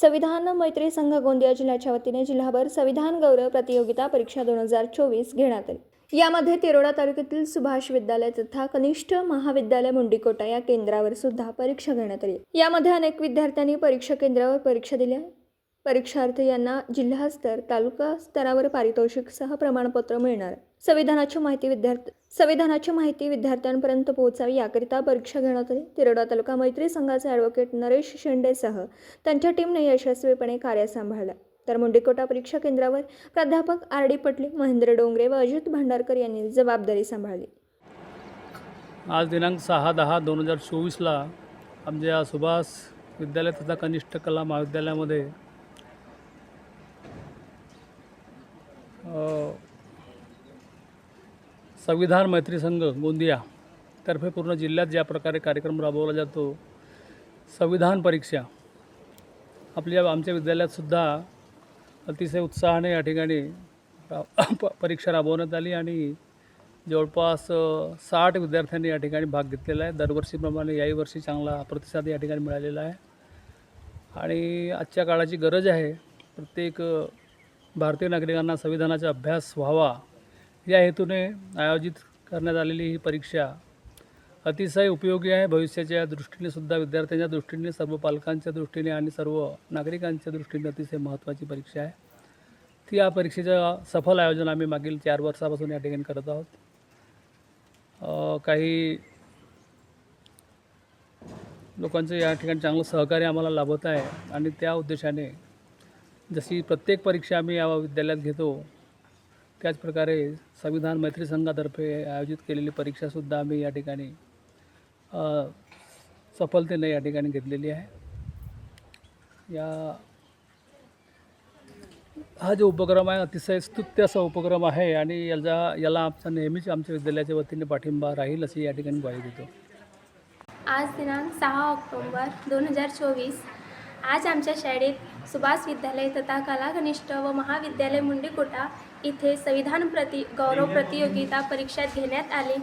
संविधान मैत्री संघ गोंदिया जिल्ह्याच्या वतीने जिल्हाभर संविधान गौरव प्रतियोगिता परीक्षा 2024 घेण्यात आली। यामध्ये तिरोडा तालुक्यातील सुभाष विद्यालय तथा कनिष्ठ महाविद्यालय मुंडीकोटा या केंद्रावर सुद्धा परीक्षा घेण्यात आली। यामध्ये अनेक विद्यार्थ्यांनी परीक्षा केंद्रावर परीक्षा दिल्या। परीक्षार्थी यांना जिल्हास्तर तालुका स्तरावर पारितोषिक सह प्रमाणपत्र मिळणार। संविधानाची माहिती विद्यार्थ्यांपर्यंत पोहोचावी याकरिता परीक्षा घेण्यात आली। तिरोडा तालुका मैत्री संघाचे ॲडव्होकेट नरेश शेंडेसह त्यांच्या टीमने यशस्वीपणे कार्य सांभाळले। तर मुंडीकोटा परीक्षा केंद्रावर प्राध्यापक आर.डी. पटले, महेंद्र डोंगरे व अजित भांडारकर यांनी जबाबदारी सांभाळली। आज दिनांक 6/10/2024ला आमच्या सुभाष विद्यालय तथा कनिष्ठ कला महाविद्यालयामध्ये संविधान मैत्री संघ गोंदिया तर्फे पूर्ण जिल्ह्यात ज्या प्रकारे कार्यक्रम राबवला जातो, संविधान परीक्षा आमच्या विद्यालयातसुद्धा अतिशय उत्साहाने या ठिकाणी परीक्षा राबवण्यात आली आणि जवळपास 60 विद्यार्थ्यांनी या ठिकाणी भाग घेतलेला आहे। दरवर्षीप्रमाणे याही वर्षी चांगला प्रतिसाद या ठिकाणी मिळालेला आहे आणि आजच्या काळाची गरज आहे। प्रत्येक भारतीय नागरिकांना संविधानाचा अभ्यास व्हावा या हेतूने आयोजित करण्यात आलेली ही परीक्षा अतिशय उपयोगी आहे। भविष्याच्या दृष्टीने सुद्धा, विद्यार्थ्यांच्या दृष्टीने, सर्व पालकांच्या दृष्टीने आणि सर्व नागरिकांच्या दृष्टीने अतिशय महत्त्वाची परीक्षा आहे। ती या परीक्षेचं सफल आयोजन आम्ही मागील 4 वर्षापासून या ठिकाणी करत आहोत। काही लोकांचं या ठिकाणी चांगलं सहकार्य आम्हाला लाभत आहे आणि त्या उद्देशाने जशी प्रत्येक परीक्षा आम्ही या विद्यालयात घेतो, त्याचप्रकारे संविधान मैत्री संघातर्फे आयोजित केलेली परीक्षासुद्धा आम्ही या ठिकाणी सफलतेने या ठिकाणी घेतलेली आहे। हा जो उपक्रम आहे अतिशय स्तुत्य असा उपक्रम आहे आणि याला आमचा नेहमीच आमच्या विद्यालयाच्या वतीने पाठिंबा राहील अशी या ठिकाणी ग्वाही देतो। आज दिनांक 6 ऑक्टोबर 2024 आज आमच्या शाळेत सुभाष विद्यालय तथा कला कनिष्ठ व महाविद्यालय मुंडीकोटा इथे संविधान गौरव प्रतियोगिता परीक्षा घेण्यात आली।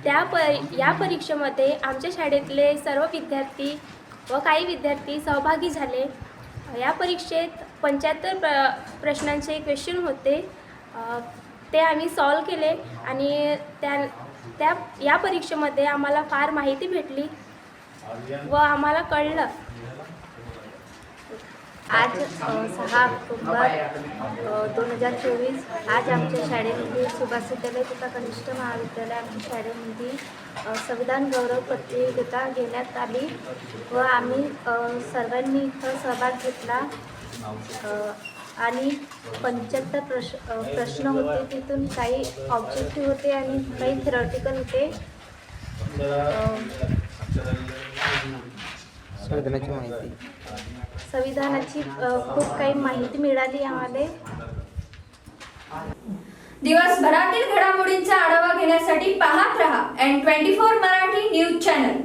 या परीक्षेमध्ये आमच्या शाळेतले सर्व विद्यार्थी व काही विद्यार्थी सहभागी झाले। या परीक्षेत 75 प्रश्नांचे क्वेश्चन होते, ते आम्ही सॉल्व केले आणि या परीक्षेमध्ये आम्हाला फार माहिती भेटली व आम्हाला कळलं। आज 6 ऑक्टोबर 2024 आज आमच्या शाळेमध्ये सुभाष विद्यालय तथा कनिष्ठ महाविद्यालय आमच्या शाळेमध्ये संविधान गौरव प्रतियोगिता घेण्यात आली व आम्ही सर्वांनी इथं सहभाग घेतला आणि 75 प्रश्न होते। तिथून काही ऑब्जेक्टिव्ह होते आणि काही थेरॉटिकल होते। संविधानाची खूप काही माहिती मिळाली आम्हाला। दिवसभरातील घडामोडींचा आढावा घेण्यासाठी पाहत रहा N24 मराठी न्यूज चॅनल।